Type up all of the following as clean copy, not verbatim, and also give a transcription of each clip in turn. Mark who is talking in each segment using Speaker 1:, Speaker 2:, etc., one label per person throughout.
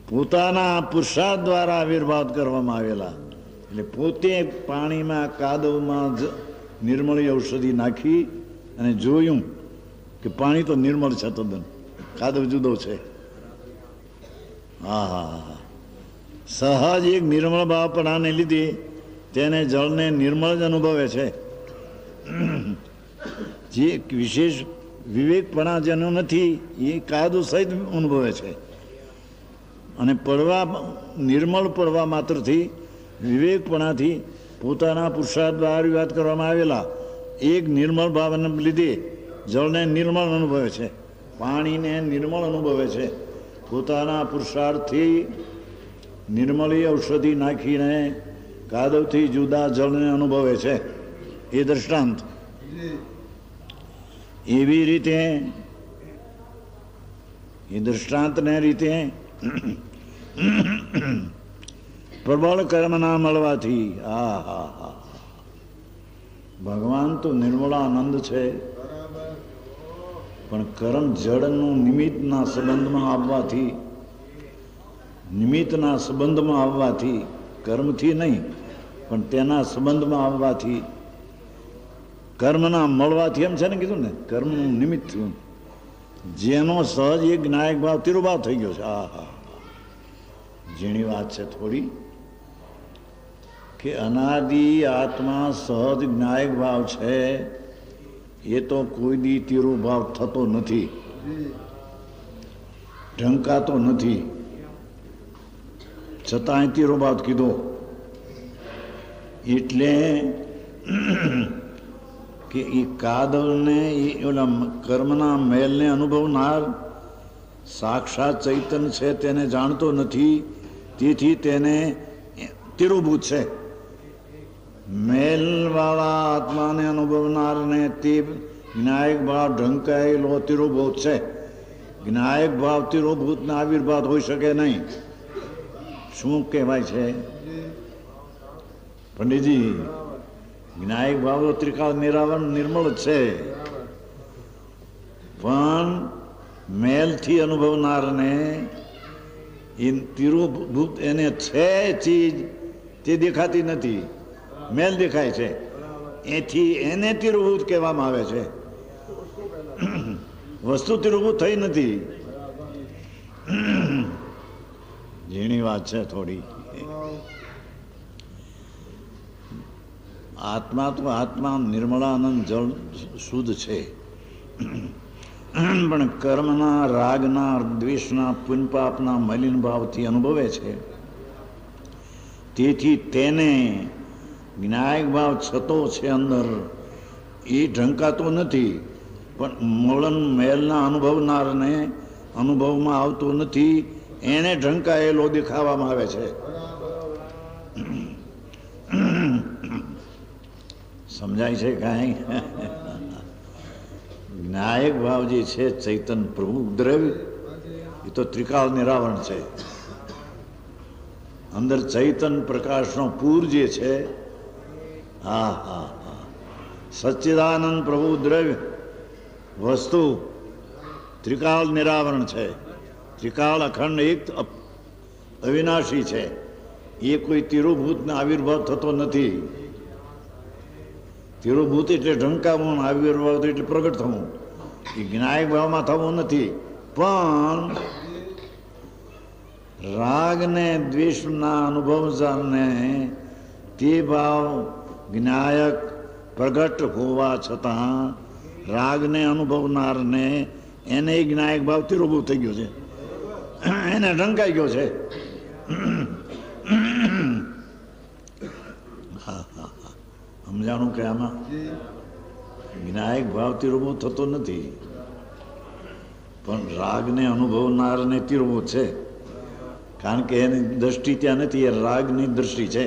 Speaker 1: પોતાના પુરુષાર્થ દ્વારા આવિર્ભાવ કરવામાં આવેલા. એટલે પોતે પાણીમાં કાદવમાં નિર્મળી ઔષધિ નાખી અને જોયું કે પાણી તો નિર્મળ છે, તદ્દન કાદવ જુદો છે. હા હા હા, સહજ એક નિર્મળ ભાવપણાને લીધે તેને જળને નિર્મળ જ અનુભવે છે. જે વિશેષ વિવેકપણા જેનો નથી એ કાદવ સહિત અનુભવે છે. અને પડવા નિર્મળ પડવા માત્રથી વિવેકપણાથી પોતાના પુરુષાર્થ દ્વારા વાત કરવામાં આવેલા એક નિર્મળ ભાવને લીધે જળને નિર્મળ અનુભવે છે, પાણીને નિર્મળ અનુભવે છે. પોતાના પુરુષાર્થથી નિર્મળી ઔષધિ નાખીને કાદવથી જુદા જળને અનુભવે છે. એ દ્રષ્ટાંત. એવી રીતે એ દ્રષ્ટાંતને રીતે પ્રબળ કર્મના મળવાથી હા હા હા, ભગવાન તો નિર્મળાનંદ છે, પણ કર્મ જળનું નિમિત્તના સંબંધમાં આવવાથી, નિમિત્તના સંબંધમાં આવવાથી, કર્મથી નહીં પણ તેના સંબંધમાં આવવાથી, કર્મના મળવાથી, એમ છે ને કીધું ને, કર્મનું નિમિત્ત થયું, જેનો સહજ એક જ્ઞાયક ભાવ તિરુભાવ થઈ ગયો છે. હા હા, ઝીણી વાત છે થોડી, કે અનાદિ આત્મા સહજ જ્ઞાયક ભાવ છે, એ તો કોઈ દી તિરુભાવ થતો નથી, ઢંકાતો નથી, છતાંય તિરુભાવ કીધો. એટલે કે એ કાદવને એ ઓલા કર્મના મેલને અનુભવનાર સાક્ષાત ચૈતન્ય છે, તેને જાણતો નથી, તેથી તેને તિરુભૂત છે. મેલવાળા આત્માને અનુભવનારને તે જ્ઞાયક ભાવ ઢંકાયેલો તિરુભૂત છે. જ્ઞાયક ભાવ તિરુભૂતને આવિર્ભાવ હોઈ શકે નહીં. શું કહેવાય છે પંડિતજી? જ્ઞાયક ભાવ ત્રિકાળ નિરાવરણ નિર્મળ છે, પણ મેલથી અનુભવનારને એ તિરુભૂત એને છે ચીજ તે દેખાતી નથી, મેલ દેખાય છે, એથી એને તિરુભૂત કહેવામાં આવે છે. વસ્તુ તિરુભૂત થઈ નથી. ઝીણી વાત છે થોડી. આત્મા તો આત્મા નિર્મળાનંદ જળ શુદ્ધ છે, પણ કર્મના, રાગના, દ્વેષના, પુણ્યપાપના મલિન ભાવથી અનુભવે છે. તેથી તેને જ્ઞાયક ભાવ છતો છે અંદર, એ ઢંકાતો નથી, પણ મળન મેલના અનુભવનારને અનુભવમાં આવતો નથી, એને ઢંકાયેલો દેખાવામાં આવે છે. સમજાય છે કાંઈ? જ્ઞાયક ભાવ જે છે ચૈતન પ્રભુ દ્રવ્ય, એ તો ત્રિકાળ નિરાવરણ છે. અંદર ચૈતન પ્રકાશનો પૂર જે છે, હા હા હા, સચ્ચિદાનંદ પ્રભુ દ્રવ્ય વસ્તુ ત્રિકાળ નિરાવરણ છે. ત્રિકાળ અખંડ એક અવિનાશી છે. એ કોઈ તિરુભૂતને આવિર્ભાવ થતો નથી. તિરુભૂત એટલે ઢંકાવું, આવિર્ભાવ એટલે પ્રગટ થવું. એ જ્ઞાયક ભાવમાં થવું નથી. પણ રાગ ને દ્વેષના અનુભવને તે ભાવ જ્ઞાયક પ્રગટ હોવા છતાં રાગને અનુભવનારને એને જ્ઞાયક ભાવ તિરુભૂત થઈ ગયો છે, એને ઢંકાઈ ગયો છે. સમજાણું કે આમાં જ્ઞાયક ભાવ તિરુભૂત થતો નથી, પણ રાગને અનુભવનારને તિરુભૂત છે. કારણ કે એની દ્રષ્ટિ ત્યાં નથી, એ રાગની દ્રષ્ટિ છે.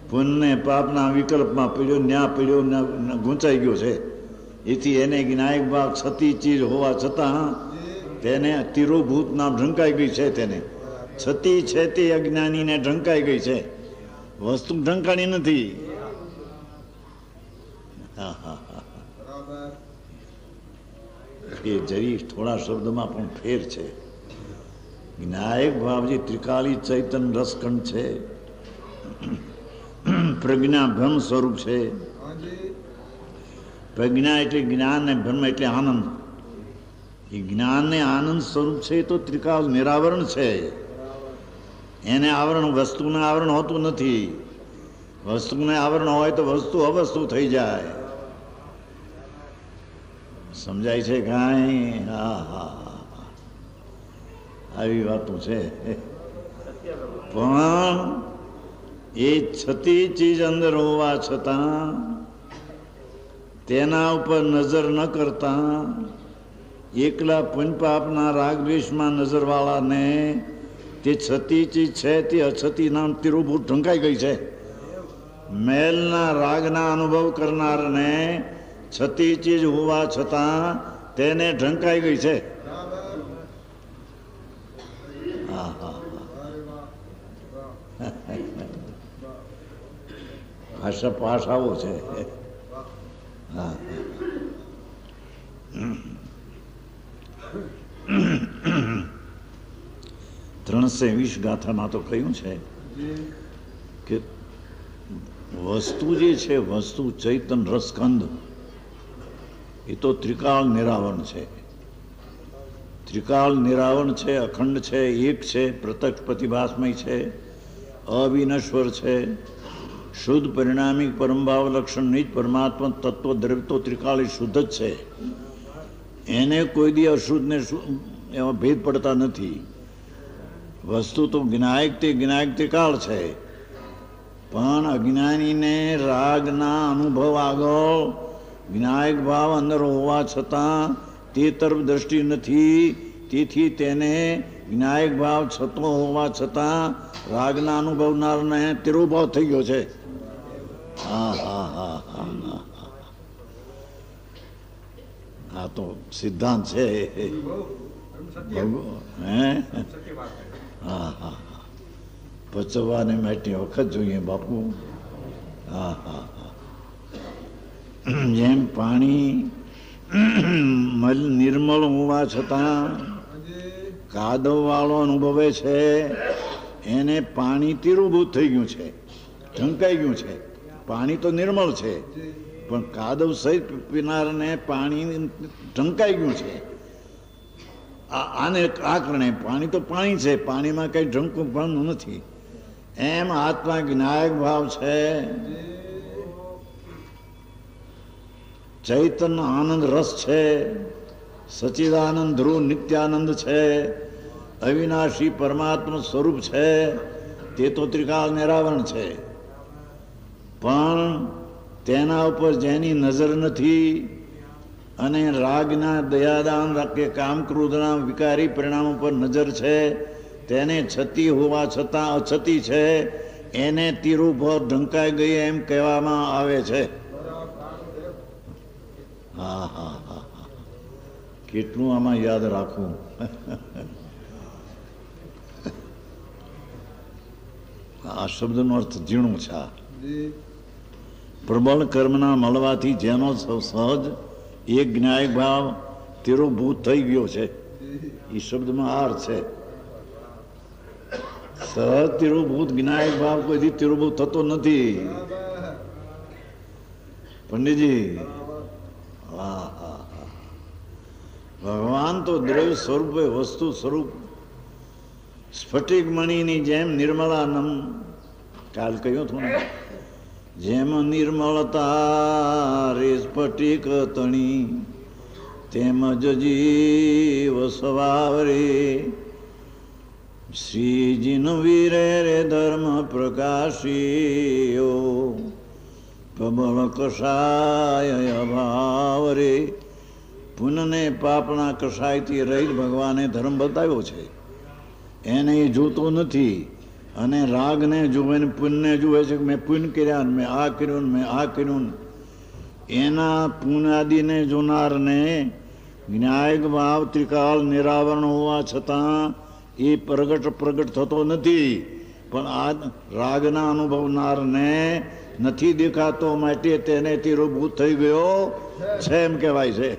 Speaker 1: પુણ્ય પાપના વિકલ્પમાં પીડ્યો, ન્યા પીડ્યો, ગૂંચાઈ ગયો છે. એથી એને જ્ઞાયક ભાવ છતી ચીજ હોવા છતાં તેને તિરુભૂત નામ ઢંકાઈ ગઈ છે. તેને છતી છે તે અજ્ઞાનીને ઢંકાઈ ગઈ છે, વસ્તુ ઢંકાણી નથી. એ જરી થોડા શબ્દમાં પણ ફેર છે. જ્ઞાયક ભાવ જે ત્રિકાળી ચૈતન રસખંડ છે, પ્રજ્ઞા બ્રહ્મ સ્વરૂપ છે. પ્રજ્ઞા એટલે જ્ઞાન ને બ્રહ્મ એટલે આનંદ. એ જ્ઞાન ને આનંદ સ્વરૂપ છે એ તો ત્રિકાળ નિરાવરણ છે. એને આવરણ, વસ્તુને આવરણ હોતું નથી. વસ્તુને આવરણ હોય તો વસ્તુ અવસ્તુ થઈ જાય. સમજાય છે કાંઈ? હા હા, આવી વાતો છે. પણ એ છતી ચીજ અંદર હોવા છતાં તેના ઉપર નજર ન કરતા એકલા પુણ્યપાપના રાગદ્વેષમાં નજરવાળાને તે છતી ચીજ છે તે અછતી નામ તિરુભૂત ઢંકાઈ ગઈ છે. મેલના રાગના અનુભવ કરનારને છતી ચીજ હોવા છતાં તેને ઢંકાઈ ગઈ છે. હા હા, ભાષા પાસાઓ છે. હા, 320 ગાથામાં તો કહ્યું છે કે વસ્તુ જે છે, વસ્તુ ચૈતન રસસ્કંદ, એ તો ત્રિકાળ નિરાવરણ છે. ત્રિકાળ નિરાવરણ છે, અખંડ છે, એક છે, પ્રત્યક્ષ પ્રતિભાસમય છે, અવિનશ્વર છે, શુદ્ધ પરિણામિક પરમભાવ લક્ષણ નિજ પરમાત્મા તત્વ દ્રવ્ય તો ત્રિકાળી શુદ્ધ જ છે. એને કોઈ દી અશુદ્ધ ને એમાં ભેદ પડતા નથી. વસ્તુ તો જ્ઞાયક તે કાળ છે, પણ અજ્ઞાનીને રાગના અનુભવ આગળ જ્ઞાયક ભાવ અંદર હોવા છતાં તે તરફ દ્રષ્ટિ નથી. તેથી તેને જ્ઞાયક ભાવ છતો હોવા છતાં રાગના અનુભવનારને તિરુભાવ થઈ ગયો છે. હા હા હા હા હા, આ તો સિદ્ધાંત છે. હે, હા હા, પચવાને માટે વખત જોઈએ બાપુ. હા હા હા, જેમ પાણી નિર્મળ હોવા છતાં કાદવ વાળો અનુભવે છે, એને પાણી તિરુભૂત થઈ ગયું છે, ઢંકાઈ ગયું છે. પાણી તો નિર્મળ છે, પણ કાદવ સહિત પીનારને પાણી ઢંકાઈ ગયું છે. આને આ કારણે પાણી તો પાણી છે, પાણીમાં કંઈ ઢંકું પણ નથી. એમ આત્મા જ્ઞાયક ભાવ છે, ચૈતન્ય આનંદ રસ છે, સચિદાનંદ ધ્રુવ નિત્યાનંદ છે, અવિનાશી પરમાત્મા સ્વરૂપ છે. તે તો ત્રિકાળ નિરાવરણ છે, પણ તેના ઉપર જેની નજર નથી અને રાગના દયાદાન કે કામ ક્રોધના વિકારી પરિણામો પર નજર છે, તેને છતી હોવા છતાં અછતી છે, એને તિરુભર ઢંકાઈ ગઈ એમ કહેવામાં આવે છે. હા હા હા, કેટલું આમાં યાદ રાખવું. આ શબ્દનો અર્થ ઝીણું છે. પ્રબળ કર્મના મળવાથી જેનો સહજ એક જ્ઞાયક ભાવ તિરુભૂત થઈ ગયો છે, એ શબ્દમાં આ અર્થ છે. સહજ તિરુભૂત જ્ઞાયક ભાવ કોઈથી તિરુભૂત થતો નથી પંડિતજી. હા હા હા, ભગવાન તો દ્રવ્ય સ્વરૂપે વસ્તુ સ્વરૂપ સ્ફટિક મણીની જેમ નિર્મળાનંદ, કાલ કહ્યું હતું ને, જેમ નિર્મળતા રે સ્ફટિક તણી તેમજ જીવ સ્વભાવ રે શ્રીજીન વીરે રે ધર્મ પ્રકાશીયો પ્રબળ કષાય અભાવ રે. પુનઃને પાપના કષાયથી રહિત ભગવાને ધર્મ બતાવ્યો છે, એને એ જોતો નથી. અને રાગને જુએ ને પુણ્યને જુએ છે કે મેં પુણ્ય કર્યા, મેં આ કર્યું, મેં આ કર્યું. એના પુણ્યાદિને જોનારને જ્ઞાયક ભાવ ત્રિકાળ નિરાવરણ હોવા છતાં એ પ્રગટ થતો નથી. પણ આ રાગના અનુભવનારને નથી દેખાતો, માટે તેને તિરુભૂત થઈ ગયો છે એમ કહેવાય છે.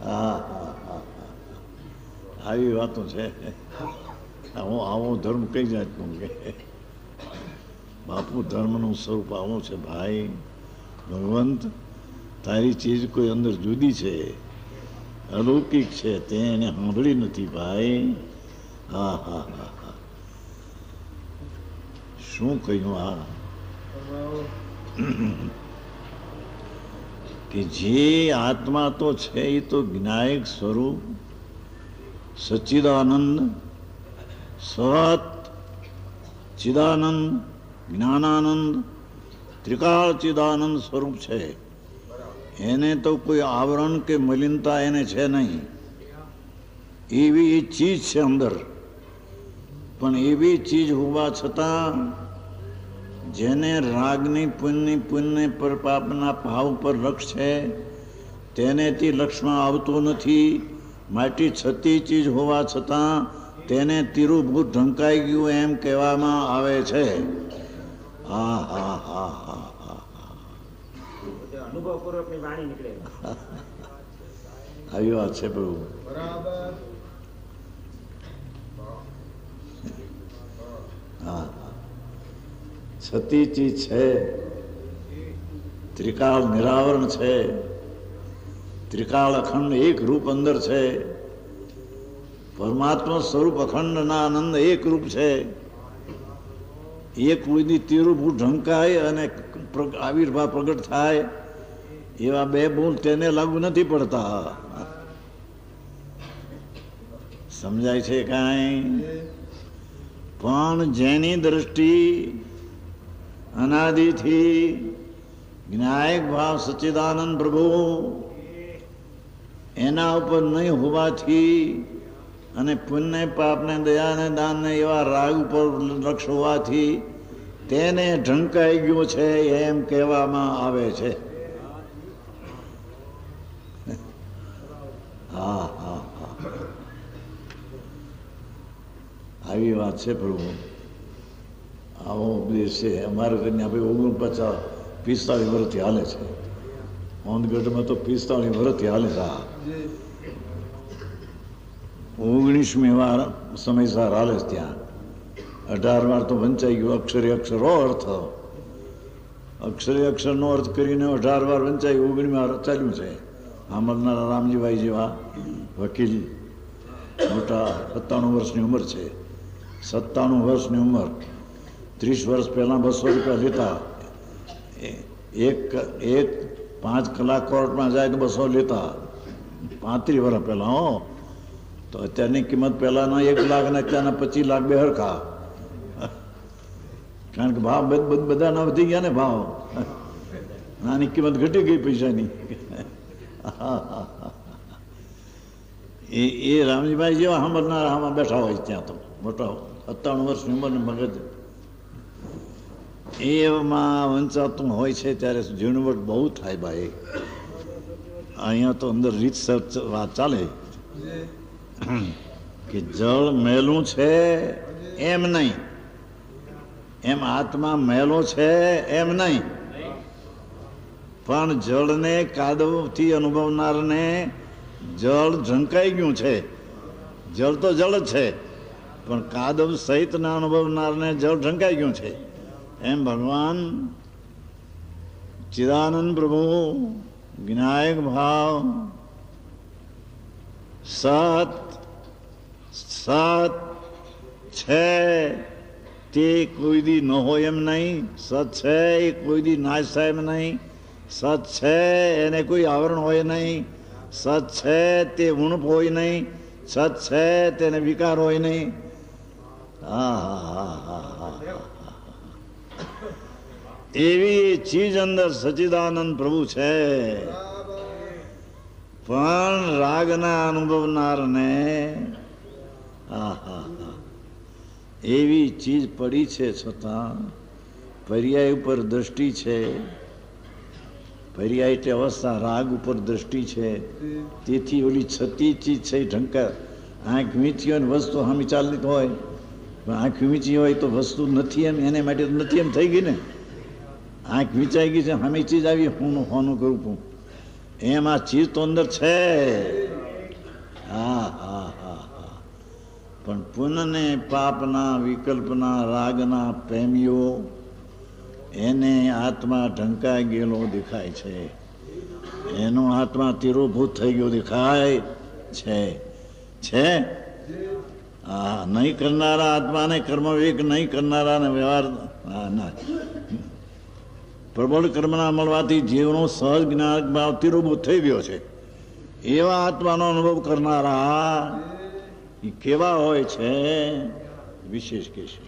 Speaker 1: હા હા હા, આવી વાતો છે. હું આવો ધર્મ કઈ જાતનું કે બાપુ ધર્મનું સ્વરૂપ આવું છે ભાઈ. ભગવંત તારી ચીજ કોઈ અંદર જુદી છે, અલૌકિક છે, તે એને સાંભળી નથી ભાઈ. હા હા હા હા, શું કહ્યું આ કે જે આત્મા તો છે એ તો વિનાયક સ્વરૂપ સચ્ચિદાનંદ સત ચિદાનંદ જ્ઞાનાનંદ ત્રિકાળ ચિદાનંદ સ્વરૂપ છે. એને તો કોઈ આવરણ કે મલિનતા એને છે નહીં. એવી એ ચીજ છે અંદર. પણ એવી ચીજ હોવા છતાં જેને રાગની પુણ્ય પર પાપના ભાવ પર લક્ષ છે તેને તે લક્ષમાં આવતો નથી. માટે છતી ચીજ હોવા છતાં તેને તિરુભૂત ઢંકાઈ ગયું એમ કહેવામાં આવે છે. હા હા હા હા હા આવી વાત છે પ્રભુ. હા, છતી ચીજ છે, ત્રિકાળ નિરાવરણ છે, ત્રિકાળ અખંડ એક રૂપ અંદર છે, પરમાત્મા સ્વરૂપ અખંડના આનંદ એક રૂપ છે. એક કોઈની તિરુભૂત ઢંકાય અને આવિર્ભાવ પ્રગટ થાય એવા બે બોલ તેને લાગુ નથી પડતા. સમજાય છે કાંઈ? પણ જેની દ્રષ્ટિ અનાદિથી વિનાયક ભાવ સચ્ચિદાનંદ પ્રભુ એના ઉપર નહીં હોવાથી અને પુણ્ય પાપને દયાને દાનને એવા રાગ ઉપર લક્ષ હોવાથી તેને ઢંકાઈ ગયો છે એમ કહેવામાં આવે છે. હા હા હા, આવી વાત છે પ્રભુ. આવો ઉપદેશ છે. અમારા ઘરની આપણે 45 વર્ષથી હાલે છે. ઓનગઢમાં તો 45 વર્ષથી હાલે છે. 19મી વાર સમયસર હાલે છે ત્યાં. 18 વાર તો વંચાઈ ગયું. અક્ષરે અક્ષરો અર્થ, અક્ષરે અક્ષરનો અર્થ કરીને 18 વાર વંચાઈ. 19મી વાર ચાલ્યું છે. અમરનારા રામજીભાઈ જેવા વકીલ મોટા 97 વર્ષની ઉંમર છે. 97 વર્ષની ઉંમર. 30 વર્ષ પહેલાં 200 રૂપિયા લેતા. એક 5 કલાક કોર્ટમાં જાય તો 200 લેતા. 35 વર્ષ પહેલાં. હો, તો અત્યારની કિંમત પહેલાંના 1 લાખ અને અત્યારના 25 લાખ બે હરખા. કારણ કે ભાવ બધાના વધી ગયા ને ભાવ. આની કિંમત ઘટી ગઈ પૈસાની. એ રામજીભાઈ જેવા સાંભળનારા આમાં બેઠા હોય ત્યાં તો મોટા 97 વર્ષની ઉંમરને મગજ એમાં વંચાતું હોય છે ત્યારે ઝીણવટ બહુ થાય ભાઈ. અહીંયા તો અંદર રીતસર વાત ચાલે કે જળ મેલું છે એમ નહીં, એમ આત્મા મેલો છે એમ નહીં. પણ જળને કાદવથી અનુભવનારને જળ ઝંકાઈ ગયું છે. જળ તો જળ જ છે, પણ કાદવ સહિતના અનુભવનારને જળ ઝંકાઈ ગયું છે. એમ ભગવાન ચિદાનંદ પ્રભુ વિનાયક ભાવ સત સત છે તે કોઈ દી ન હોય એમ નહીં. સત છે એ કોઈ દી નાશ થાય એમ નહીં. સત છે એને કોઈ આવરણ હોય નહીં. સત છે તે ઉણપ હોય નહીં. સત છે તેને વિકાર હોય નહીં. હા હા હા હા હા, એવી ચીજ અંદર સચ્ચિદાનંદ પ્રભુ છે. પણ રાગના અનુભવનારને એવી ચીજ પડી છે છતાં પર્યાય ઉપર દ્રષ્ટિ છે. પર્યાય એટલે અવસ્થા, રાગ ઉપર દ્રષ્ટિ છે. તેથી ઓલી છતી ચીજ છે એ ઢંકા. આંખ વીંચી હોય ને વસ્તુ હામી ચાલતી હોય, આંખ વીંચી હોય તો વસ્તુ નથી એમ, એને માટે તો નથી એમ થઈ ગઈ ને. આંખ વિચાઈ ગઈ છે, હામી ચીજ આવી, હોનું કરું એમ આ ચીજ તો અંદર છે. હા હા હા હા, પણ પુનઃને પાપના વિકલ્પના રાગના પ્રેમીઓ એને આત્મા ઢંકાઈ ગયેલો દેખાય છે, એનો આત્મા તિરોભૂત થઈ ગયો દેખાય છે. હા, નહીં કરનારા આત્માને કર્મવિવેક નહીં કરનારાને વ્યવહાર પ્રબળ કર્મના મળવાથી જીવનો સહજ જ્ઞાન ભાવ તિરોભૂત થઈ ગયો છે. એવા આત્માનો અનુભવ કરનારા એ કેવા હોય છે વિશેષ કહેશે.